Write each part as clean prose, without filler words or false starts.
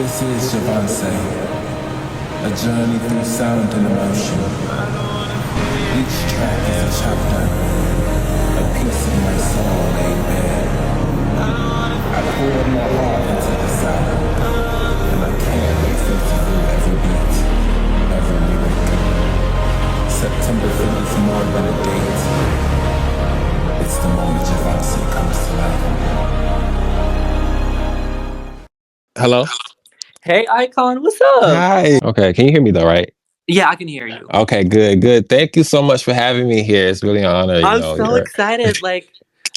This is Javoncé, a journey through sound and emotion. Each track is a chapter, a piece of my soul laid bare. I poured my heart into the sound, and I can't wait to feel every beat, every lyric. September feels more than a date. It's the moment Javoncé comes to life. Hello? Hey, Icon, what's up? Hi. Okay, can you hear me though, right? Yeah, I can hear you. Okay, good, good. Thank you so much for having me here. It's really an honor, I'm so you're excited.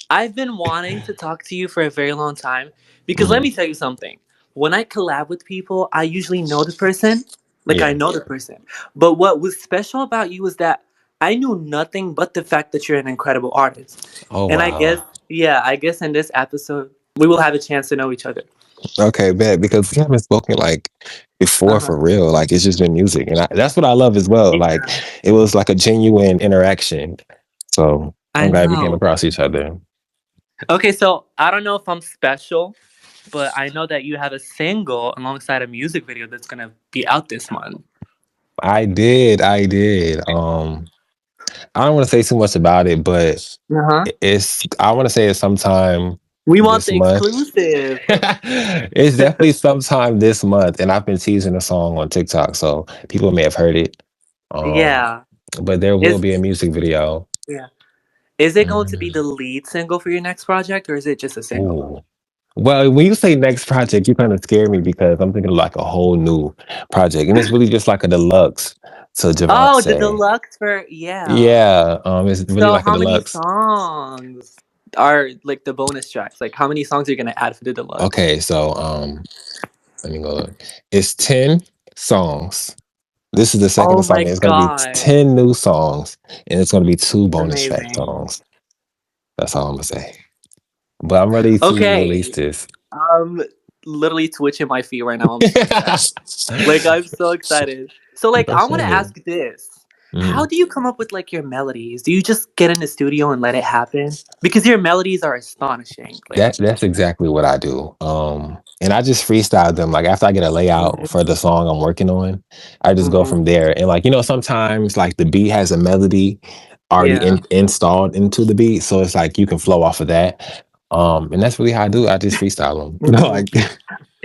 I've been wanting to talk to you for a very long time because let Mhm. me tell you something. When I collab with people, I usually know the person. I Yeah. know the person. But what was special about you is that I knew nothing but the fact that you're an incredible artist. Oh And I guess, wow. yeah, I guess in this episode, we will have a chance to know each other. Okay, bet because we haven't spoken like Uh before huh. for real. Like it's just been music, and that's what I love as well. Like Yeah, it was like a genuine interaction. So I'm I glad we came know. across each other. Okay, so I don't know if I'm special, but I know that you have a single alongside a music video that's gonna be out this month. I did, I did. I don't want to say too much about it, but Uh huh. it's I want to say it's sometime We want this the month. exclusive. It's definitely sometime this month, and I've been teasing the song on TikTok, so people may have heard it. Um, Yeah. but there will Is be a music video. yeah. Is it going to be Mhm. the lead single for your next project, or is it just a single? Ooh. Well, when you say next project, you kind of scare me because I'm thinking of like a whole new project, and it's really just like a deluxe to Oh, the Javonce. deluxe for yeah. Yeah, it's really So like a how many deluxe. songs are like the bonus tracks? Like how many songs are you gonna add for the deluxe? Okay, so let me go look. It's 10 songs. This is the second Oh my installment. It's gonna be god. 10 new songs, and it's gonna be two That's bonus track amazing. songs. That's all I'm gonna say. But I'm ready to release Okay. this. I'm literally twitching my feet right now. I'm so excited. I'm so excited. So I want to Appreciate it. ask this. How Mhm. do you come up with your melodies? Do you just get in the studio and let it happen? Because your melodies are astonishing. That's exactly what I do. And I just freestyle them. Like after I get a layout Mhm, for the song I'm working on, I just go mhm. from there. And like, sometimes like the beat has a melody already Yeah. installed into the beat. So it's like you can flow off of that. And that's really how I do it. I just freestyle them. Mhm. Like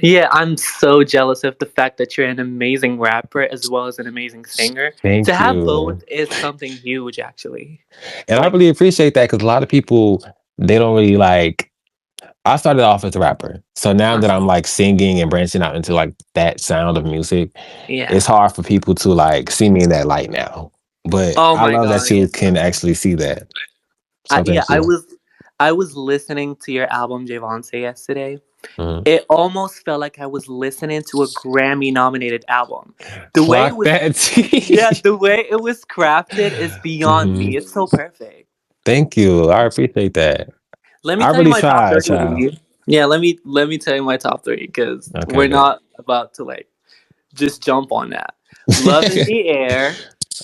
Yeah, I'm so jealous of the fact that you're an amazing rapper as well as an amazing singer. To thank have both you. is something huge, actually. And I Like, really appreciate that because a lot of people they don't really like I started off as a rapper. So now that I'm uh-huh. like singing and branching out into like that sound of music, it's Yeah. hard for people to like see me in that light now. But Oh I my love that God. you can actually see that. So Yeah, thank you. I was listening to your album Javoncé yesterday. Mhm. It almost felt like I was listening to a Grammy nominated album. The way it Clock was that Yeah, T. the way it was crafted is beyond Mhm. me. It's so perfect. Thank you. I appreciate that. Let me I tell you really my top tried, 3. child. Yeah, let me tell you my top 3 because Okay, we're bet. not about to just jump on that. Love in the Air.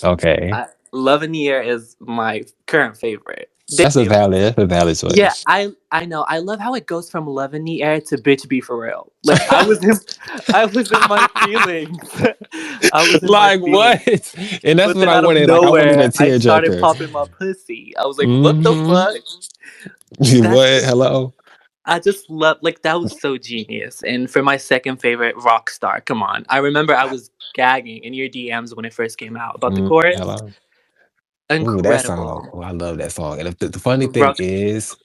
Okay. Love in the Air is my current favorite. That's a valid Yeah, choice. I know. I love how it goes from love in the air to bitch be for real. I was in my feelings. I was in my Like feelings. what? And that's But what then I out of wanted. Like I wanted a nowhere, I started tearjerker. popping my pussy. I was like, what the Hmm. fuck? That's What? Hello? I just love that was so genius. And for my second favorite, Rockstar, come on. I remember I was gagging in your DMs when it first came out about the chorus. Hello? Ooh, that song. Incredible. Oh, I love that song. And the funny thing Rock is,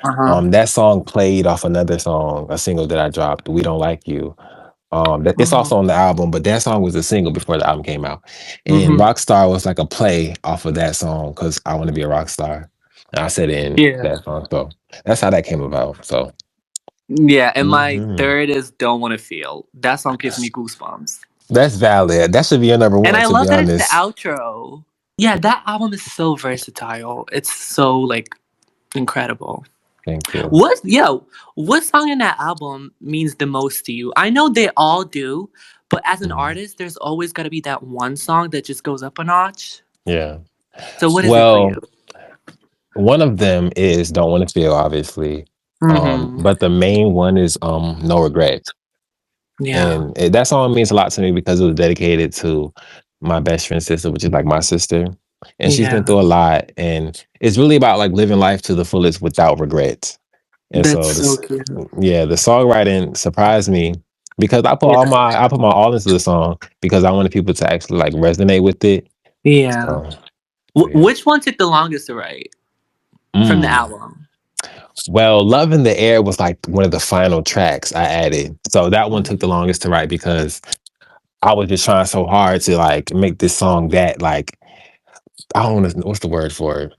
uh-huh. that song played off another song, a single that I dropped, "We Don't Like You." That it's Mhm. also on the album, but that song was a single before the album came out. And Mhm. Rockstar was like a play off of that song because I want to be a rock star. And I said it in Yeah. that song. So that's how that came about. So Yeah, and my mhm. third is Don't Wanna Feel. That song gives me goosebumps. That's valid. That should be your number And one, I to be love that it's the honest. outro. Yeah, that album is so versatile. It's so incredible. Thank you. What song in that album means the most to you? I know they all do, but as an Mhm. artist, there's always gotta be that one song that just goes up a notch. Yeah. So what is it for you? Well, one of them is "Don't Wanna Feel," obviously, Mhm. but the main one is, "No Regrets." Yeah. And that song means a lot to me because it was dedicated to my best friend's sister, which is like my sister. And she's been Yeah. through a lot. And it's really about like living life to the fullest without regrets. And That's so so this, cute. yeah, the songwriting surprised me because Yeah. I put my all into the song because I wanted people to actually like resonate with it. Yeah. So, so yeah. Which one took the longest to write from the Mm. album? Well, Love in the Air was like one of the final tracks I added. So that one took the longest to write because I was just trying so hard to like make this song that like I don't know what's the word for it.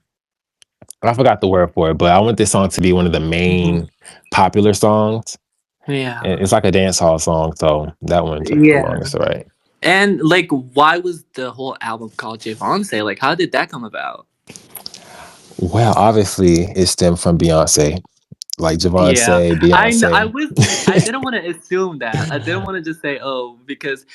I forgot the word for it, but I want this song to be one of the Mhm. main popular songs. And Yeah. it's like a dance hall song, so that one took the Yeah. longest to write. And like, why was the whole album called Javoncé? Like, how did that come about? Well, obviously it stemmed from Beyonce, like Yeah, Javoncé, I know. I Beyonce. was. I didn't want to assume that. I didn't want to just say, "Oh," because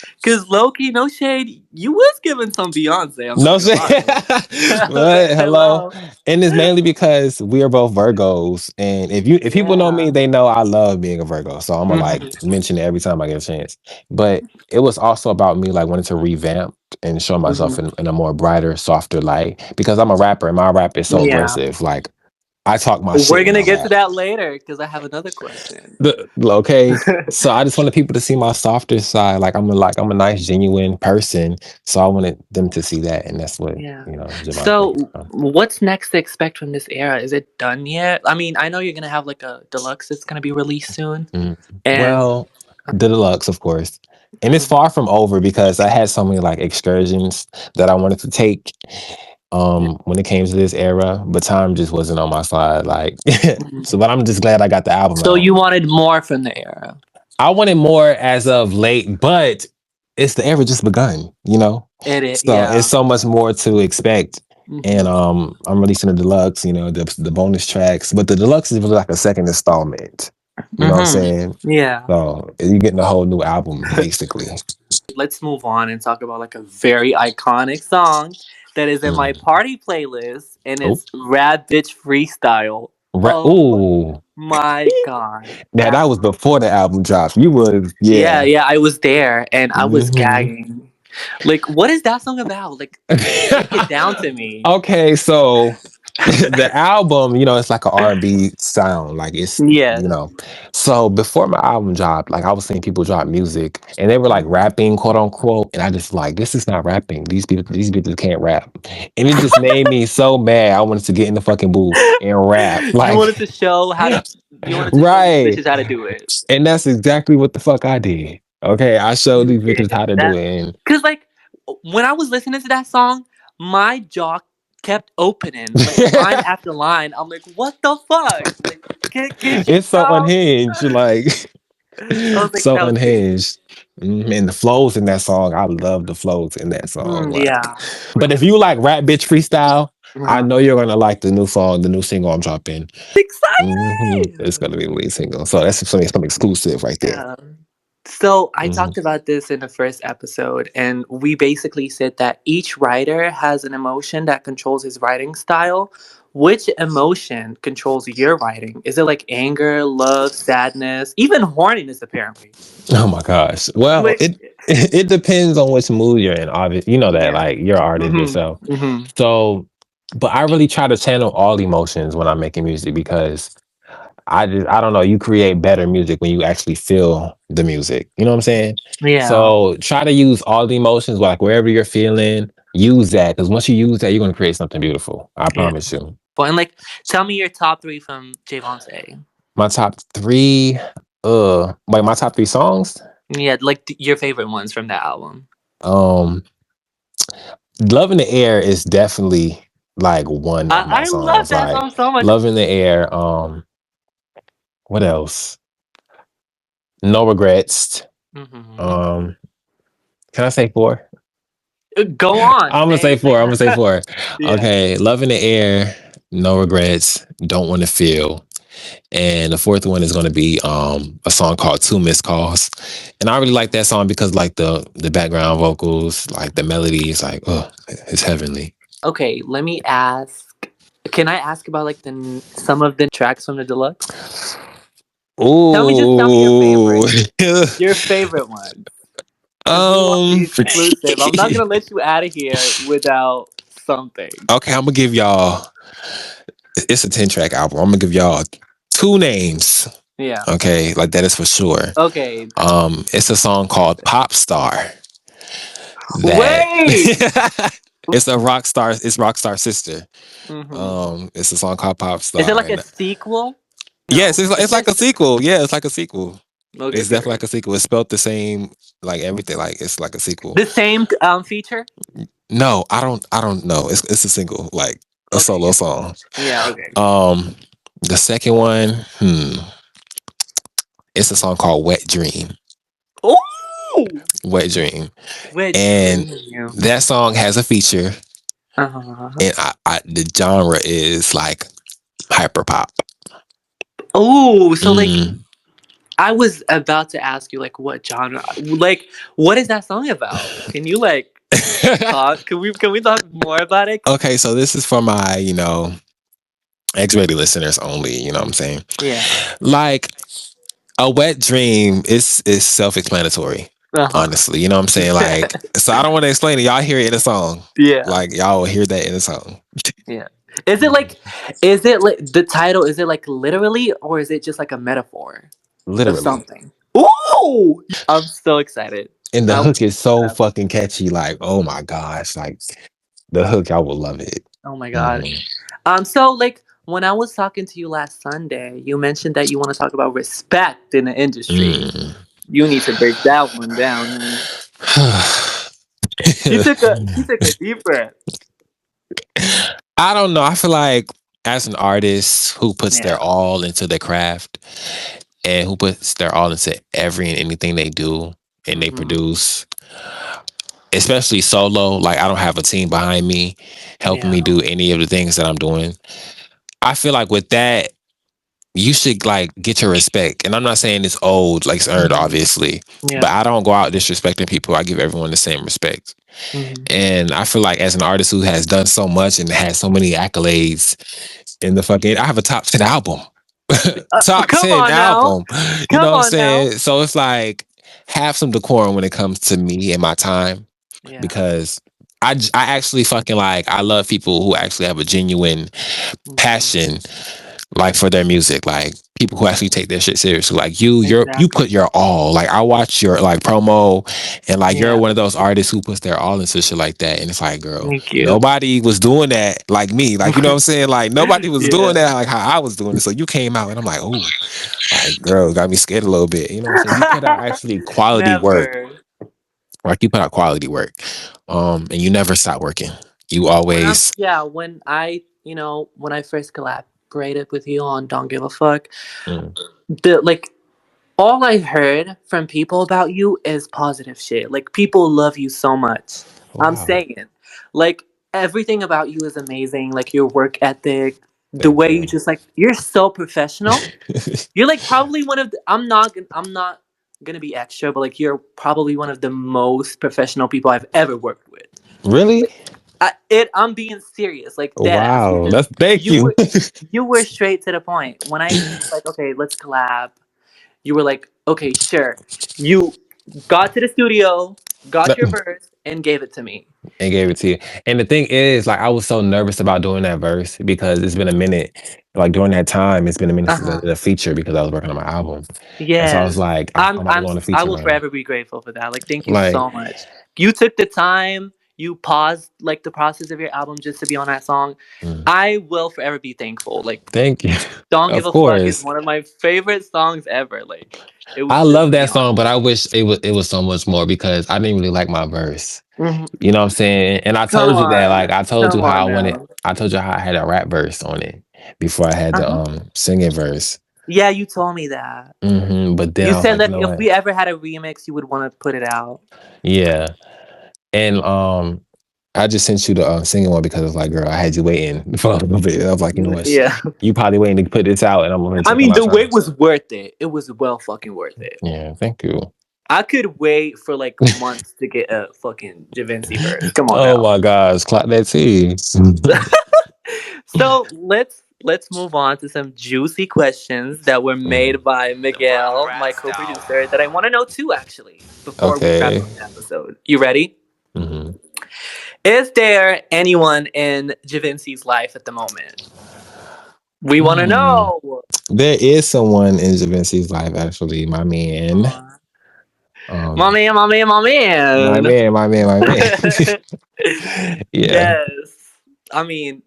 Loki, no shade, you was giving some Beyonce. I'm not No gonna shit. lie. I was What? like, Hello. "Hello." And it's mainly because we are both Virgos. And if people know me, Yeah. they know I love being a Virgo. So I'm gonna like Mhm. mention it every time I get a chance. But it was also about me like wanting to revamp and show myself Mhm. in a more brighter, softer light. Because I'm a rapper and my rap is so Yeah. aggressive. Like I talk my We're shit when I gonna get to rap. that later because I have another question. Okay. So I just wanted people to see my softer side. Like I'm a nice, genuine person. So I wanted them to see that, and that's what Yeah. Javante. So, what's next to expect from this era? Is it done yet? I mean, I know you're gonna have like a deluxe that's gonna be released soon, Mm. and Well, the deluxe, of course, and it's Mhm. far from over because I had so many like excursions that I wanted to take. When it came to this era, but time just wasn't on my side. Like, Mhm. so, but I'm just glad I got the album So out. you wanted more from the era. I wanted more as of late, but it's the era just begun, you know? So it's Yeah. so much more to expect. And Hmm. I'm releasing the deluxe, the bonus tracks. But the deluxe is really like a second installment. You know what I'm Hmm. saying? Yeah. So you're getting a whole new album, basically. Let's move on and talk about like a very iconic song that is in my Mm. party playlist, and Oh, it's "Rad Bitch Freestyle." Oh ooh. my god, Now that that was before the album dropped. You was, yeah, yeah. yeah, I was there and I was Hmm. gagging. Like, what is that song about? Like, break it down to me. Okay, so the album, it's like an R&B sound. Like it's, you Yes. know. So before my album dropped, like I was seeing people drop music and they were like rapping, quote unquote, and I just like, this is not rapping. These people can't rap. And it just made me so mad. I wanted to get in the fucking booth and rap. You Like wanted to show how you wanted to show these right. bitches how to do it. And that's exactly what the fuck I did. Okay. I showed You these bitches did how to do that it. And because like when I was listening to that song, my jaw kept opening like line after line. I'm like, what the fuck? Like, can she it's so stop? unhinged. Like I was like, so that was crazy. unhinged. And the flows in that song, I love the flows in that song. Like, Yeah. but if you like rap bitch freestyle, I Uh-huh. know you're gonna like the new song, the new single I'm dropping. It's Excited. gonna be the lead single, so that's some exclusive right there. Yeah. So I Hmm. talked about this in the first episode, and we basically said that each writer has an emotion that controls his writing style. Which emotion controls your writing? Is it like anger, love, sadness, even horniness? Apparently, Oh my gosh. Well, like it depends on which mood you're in. Obviously, you know that yeah. like you're an artist Mhm. yourself. Mhm. So, but I really try to channel all emotions when I'm making music because I don't know, you create better music when you actually feel the music. You know what I'm saying? Yeah. So try to use all the emotions, like wherever you're feeling, use that. Because once you use that, you're gonna create something beautiful. I Yeah. promise you. But and like, tell me your top three from Javoncé. My top three, like my top three songs. Yeah, like your favorite ones from that album. Um, Love in the Air is definitely like one of my I love songs. that Like song so much. Love in the Air. What else? No Regrets. Hmm. Um, can I say four? Go on, I'm gonna say say four. I'm gonna say that. four. Yeah. Okay, Love in the Air, No Regrets, Don't Want to Feel, and the fourth one is gonna be a song called Two Missed Calls, and I really like that song because like the background vocals, like the melody is like oh, it's heavenly. Okay, let me ask. Can I ask about like some of the tracks from the deluxe? Tell me your Ooh. favorite. Your favorite one. Because we want the um. exclusive. I'm not gonna let you out of here without something. Okay, I'm gonna give y'all. It's a 10 track album. I'm gonna give y'all two names. Yeah. Okay, like that is for sure. Okay. It's a song called Pop Star. That Wait. it's a rock star. It's Rockstar sister. Hmm. It's a song called Pop Is it Star, like a and sequel? yes, No. it's like a sequel. Yeah, it's like a sequel. Okay. It's definitely like Period. a sequel. It's spelled the same, like everything. Like it's like a sequel. The same feature. No, I don't know. It's a single, like a Okay. solo song. Yeah. Okay. Um, the second one, it's a song called Wet Dream. Oh. Wet Dream, Wet and dream. that song has a feature, Uh-huh. and the genre is like hyper pop. Oh, so like Mm. I was about to ask you like what genre, like what is that song about? Can you like talk? Can we talk more about it? Okay, so this is for my, X-rated listeners only. You know what I'm saying? Yeah. Like a wet dream is self-explanatory. Uh huh. Honestly, you know what I'm saying? Like, so I don't want to explain it. Y'all hear it in a song. Yeah. Like y'all will hear that in a song. Yeah. Is it like is it like the title? Is it like literally, or is it just like a metaphor of Literally. something? Ooh! I'm so excited. And the I hook is so uh, fucking catchy. Like, oh my gosh. Like the hook, y'all will love it. oh my Mhm. gosh. So like when I was talking to you last Sunday, you mentioned that you want to talk about respect in the industry. Mm. You need to break that one down, honey. She took a deep breath. I don't know. I feel like as an artist who puts their Yeah. all into their craft and who puts their all into every and anything they do and they Hmm. produce, especially solo, like I don't have a team behind me helping Yeah. me do any of the things that I'm doing. I feel like with that, you should like get your respect. And I'm not saying it's old, like it's earned, Hmm. obviously, but Yeah. I don't go out disrespecting people. I give everyone the same respect. Hmm. And I feel like as an artist who has done so much and has so many accolades in the fucking, I have a top 10 album. Top Come 10 on now. album. You know Come what I'm on now. saying? So it's like, have some decorum when it comes to me and my time Yeah. because I actually fucking like, I love people who actually have a genuine Hmm. passion like for their music, like people who actually take their shit seriously. Like you Exactly. put your all. Like I watch your like promo, and like you're Yeah. one of those artists who puts their all into shit like that. And it's like, girl, Thank you. nobody was doing that like me. Like you know what I'm saying? Like nobody was doing Yeah. that like how I was doing it. So you came out, and I'm like, oh, like girl, got me scared a little bit. You know what I'm saying? You put out actually quality work. Never. Like you put out quality work, and you never stop working. You When I'm always. yeah, when I when I first collaborated with you on Don't Give a Fuck, Mm, the like all I heard from people about you is positive shit. Like people love you so much. I'm wow, saying, like everything about you is amazing. Like your work ethic, the thank way you you. just like you're so professional. You're like probably one of the, I'm not gonna be extra, but like you're probably one of the most professional people I've ever worked with. Really? I'm being serious, like dead ass. Wow, that's thank You you. were you were straight to the point. When I was like, okay, let's collab, you were like, okay, sure. You got to the studio, got your verse, and gave it to me. And gave it to you. And the thing is, like, I was so nervous about doing that verse because it's been a minute. Like during that time, it's been a minute Uh since I huh. did a feature because I was working on my album, and so I was Yes. like, I'm about to go on a I feature will now. forever be grateful for that. Like, thank you Like, so much. You took the time. You paused like the process of your album just to be on that song. mm, I will forever be thankful. Like, thank you. "Don't Give Of a Fuck" is course, one of my favorite songs ever. Like, it I was just love me that on song, it. but I wish it was so much more because I didn't really like my verse. Mhm. You know what I'm saying? And I Come told you that, like, on, I told come you how on I wanted. now. I told you how I had a rap verse on it before I had Uh the huh. singing verse. Yeah, you told me that. But then You I was said like, you that know if what? we ever had a remix, you would want to put it out. Yeah. And I just sent you the singing one because it's like, girl, I had you waiting for a little bit. I was like, you know what? Yeah. You probably waiting to put this out, and I'm going to I take mean, my the wait time. was worth it. It was well fucking worth it. Yeah, thank you. I could wait for like months to get a fucking JAVINCI verse. Come on Oh now. my gosh, clap that tea. So let's move on to some juicy questions that were made by Miguel, my co-producer, that I want to know too, actually, before we wrap Okay. up the episode. You ready? Hmm. Is there anyone in JAVINCI's life at the moment? We want to Hmm. know. There is someone in Javoncé's life, actually. My man. My Um, man, my man, my my man. man, my man, my man. Yeah. Yes. I mean,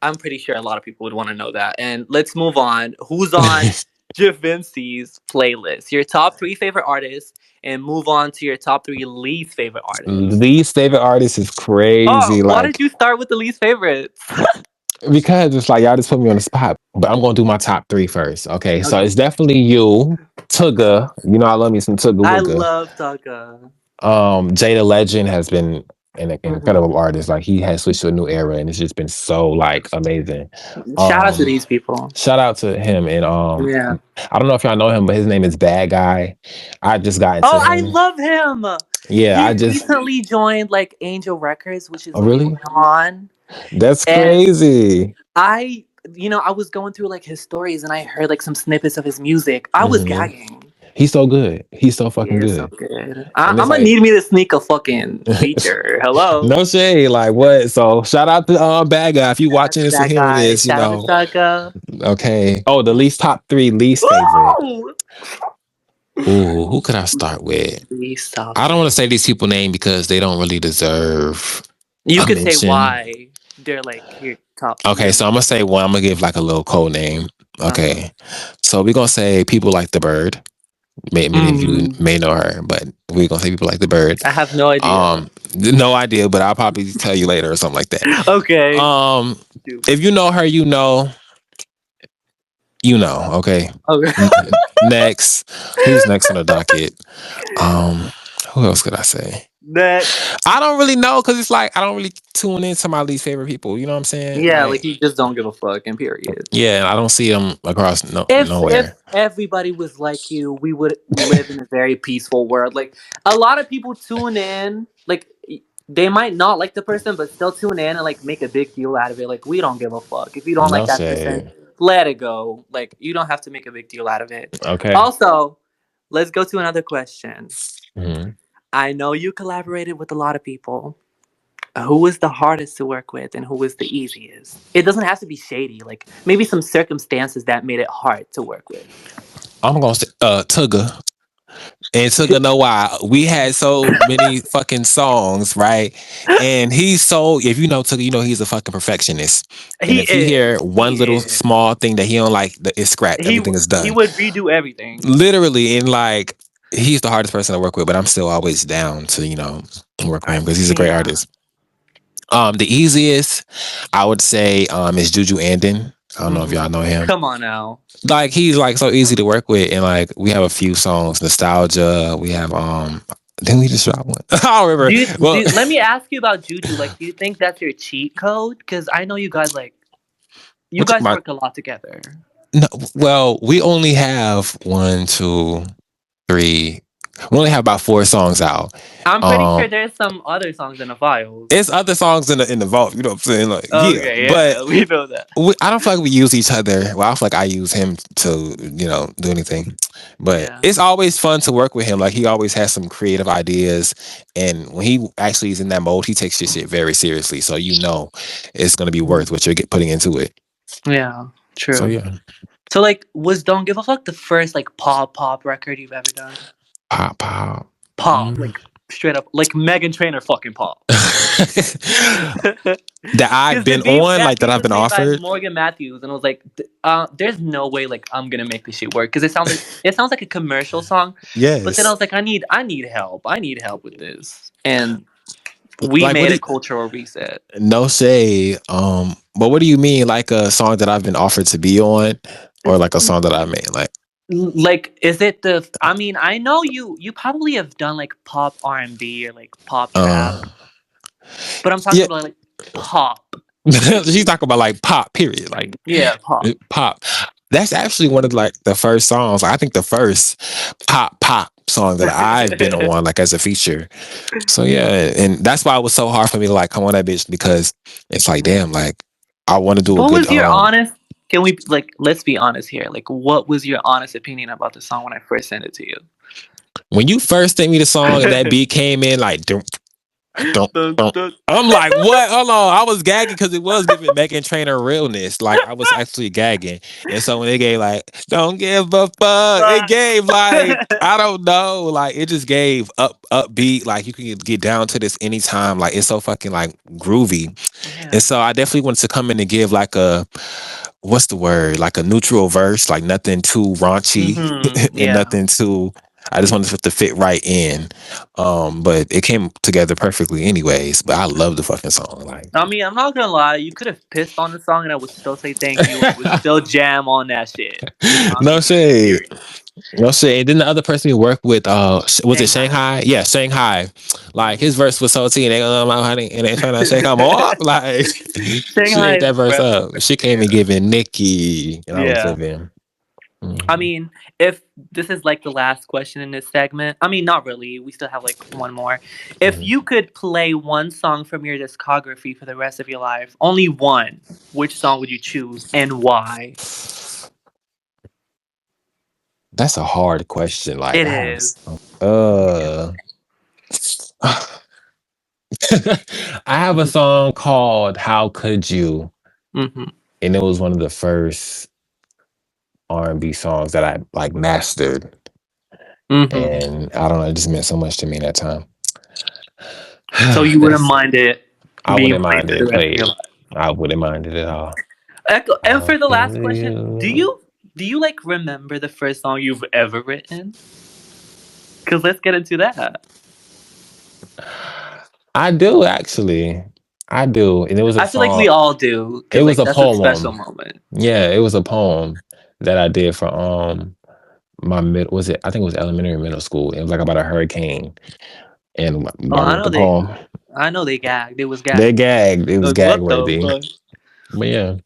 I'm pretty sure a lot of people would want to know that. And let's move on. Who's on JAVINCI's playlist? Your top three favorite artists, and move on to your top three least favorite artists. Least favorite artist is Oh, crazy. why did Like, you start with the least favorites? because it's like y'all just put me on the spot. But I'm gonna do my top three first. Okay. So Okay. it's definitely you, Tugga. You know I love me some Tugga I Wugga. love Taka. Jada Legend has been an Mhm. incredible artist. Like he has switched to a new era and it's just been so like amazing. Shout out to Um these people. Shout out to him and Yeah. I don't know if y'all know him, but his name is Bad Guy. I just got into Oh, I him. love him. Yeah, He I just recently joined like Angel Records, which is oh the label really? that I'm on. That's And crazy. I was going through like his stories and I heard like some snippets of his music. I was Hmm. gagging. He's so good. He's so He fucking is so good. good. And I'm it's gonna like need me to sneak a fucking feature. Hello. no shade, like what? So shout out to Bad Guy. If you Shout out watching to this or that hearing guy. this, you Shout out to know, Chaka. okay. Oh, the least top three least favorite. Woo! Ooh, who could I start with? Least I don't topic. want to say these people name because they don't really deserve You a could say mention. why they're like your top. Okay, so I'm gonna say one. I'm gonna give like a little code name. Uh-huh. Okay, so we're gonna say people like the bird. Many of you may know her, but we're gonna say people like the bird. I have no idea. No idea, but I'll probably tell you later or something like that. Okay. If you know her, you know. Okay. Okay. Next, who's next on the docket? Who else could I say? Next. I don't really know because it's like I don't really tune into my least favorite people. You know what I'm saying? Yeah, like Like, you just don't give a fuck. And period. yeah, I don't see them across If nowhere. everybody was like you, we would live in a very peaceful world. Like a lot of people tune in, like they might not like the person, but still tune in and like make a big deal out of it. Like we don't give a fuck. If you don't like No that person, shade. let it go. Like you don't have to make a big deal out of it. Okay. Also, let's go to another question. Mhm. I know you collaborated with a lot of people. Who was the hardest to work with and who was the easiest? It doesn't have to be shady. Like maybe some circumstances that made it hard to work with. I'm gonna say Tugga. And Tugga know why. We had so many fucking songs, right? And he's so if you know Tugga, you know he's a fucking perfectionist. And He if he is. hear one He little is. small thing that he don't like, it's scrapped. Everything is He done. would redo everything. Literally, and like he's the hardest person to work with, but I'm still always down to, work with him because he's a great Yeah. artist. The easiest I would say is Juju Andon. I don't know if y'all know him. Come on now. Like he's like so easy to work with, and like we have a few songs, nostalgia. We have then we just dropped one. I don't remember. Let me ask you about Juju. Like, do you think that's your cheat code? Because I know you guys work a lot together. No, well, we only have one, two, three. We only have about 4 songs out. I'm pretty sure there's some other songs in the files. It's other songs in the vault. You know what I'm saying? Like, Okay, but we know that. I don't feel like we use each other. Well, I feel like I use him to do anything. But it's always fun to work with him. Like he always has some creative ideas, and when he actually is in that mode, he takes his shit very seriously. So it's gonna be worth what you're putting into it. Yeah, true. So yeah. So like, was "Don't Give a Fuck" the first like pop record you've ever done? Pop. Like straight up, like Megan Trainor fucking pop. That I've been on, like that I've been offered. Morgan Matthews, and I was like, "There's no way, like I'm gonna make this shit work," because it sounds like a commercial song. Yes. But then I was like, I need help. I need help with this, and we made a cultural reset. No shade. But what do you mean, like a song that I've been offered to be on, or like a song that I made, like is it the? I mean, I know you probably have done like pop R&B or like pop trap, but I'm talking about like pop. She's talking about like pop, period. Like pop. That's actually one of like the first songs. I think the first pop song that I've been on, like as a feature. So yeah, and that's why it was so hard for me to like come on that bitch because it's like, damn, like I want to do. What was your honest Can we like let's be honest here? Like, what was your honest opinion about the song when I first sent it to you? When you first sent me the song and that beat came in, like, don't. Dun, dun. I'm like, what? Hold on. I was gagging because it was giving Megan Trainor realness. Like, I was actually gagging. And so when they gave, like, don't give a fuck, it gave, like, I don't know. Like, it just gave upbeat. Like, you can get down to this anytime. Like, it's so fucking, like, groovy. Yeah. And so I definitely wanted to come in and give, like, what's the word? Like a neutral verse, like nothing too raunchy and Yeah. nothing too. I just wanted it to fit right in, but it came together perfectly, anyways. But I love the fucking song. Like, I mean, I'm not gonna lie. You could have pissed on the song, and I would still say thank you. I would still jam on that shit. no shade, no shade. And then the other person we worked with, was it Shanghai? Yeah, Shanghai. Like his verse was so tea, and they honey, and they trying to shake him off. Like she ate that verse up. She came and giving Nikki, and I was living. I mean, if this is like the last question in this segment, I mean, not really. We still have like one more. If you could play one song from your discography for the rest of your life, only one, which song would you choose and why? That's a hard question. Like, it is. I have a song called "How Could You," Mm-hmm. and it was one of the first R&B songs that I like mastered. Mm-hmm. And I don't know, it just meant so much to me that time. So you wouldn't mind it? I wouldn't mind it played. I wouldn't mind it at all. And for the last question, do you like remember the first song you've ever written? Because let's get into that. I do actually. I do, and it was. I feel like we all do. It was like, a poem. That's a special moment. Yeah, it was a poem that I did for my I think it was elementary and middle school. It was like about a hurricane, and I wrote the poem. I know they gagged. It was gagged. They gagged. It was gag worthy. But yeah.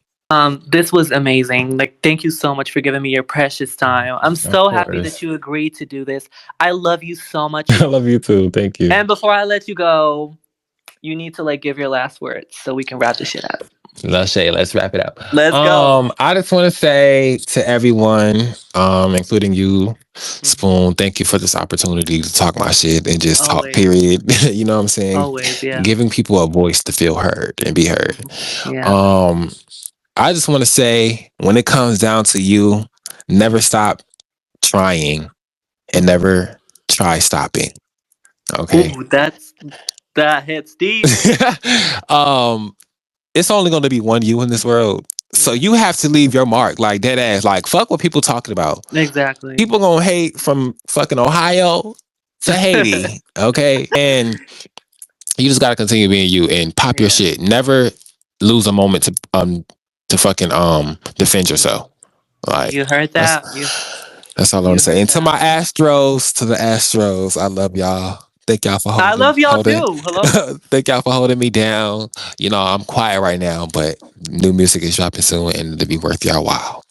This was amazing. Like, thank you so much for giving me your precious time. I'm so happy that you agreed to do this. I love you so much. I love you too. Thank you. And before I let you go, you need to like give your last words so we can wrap this shit up. No shade. Let's wrap it up. Let's go. I just want to say to everyone, including you, Spoon, thank you for this opportunity to talk my shit and just talk, period. You know what I'm saying? Always, yeah. Giving people a voice to feel heard and be heard. Yeah. I just want to say, when it comes down to you, never stop trying and never try stopping. Okay? Ooh, that hits deep. It's only going to be one you in this world. So you have to leave your mark, like dead ass. Like, fuck what people talking about. Exactly. People gonna hate from fucking Ohio to Haiti, okay? And you just gotta continue being you and pop your shit. Never lose a moment to fucking defend yourself. Like, you heard that? That's all I want to say. And to my Astros, to the Astros, I love y'all. Thank y'all for holding. I love y'all too. Hello. Thank y'all for holding me down. You know, I'm quiet right now, but new music is dropping soon, and it'll be worth y'all while.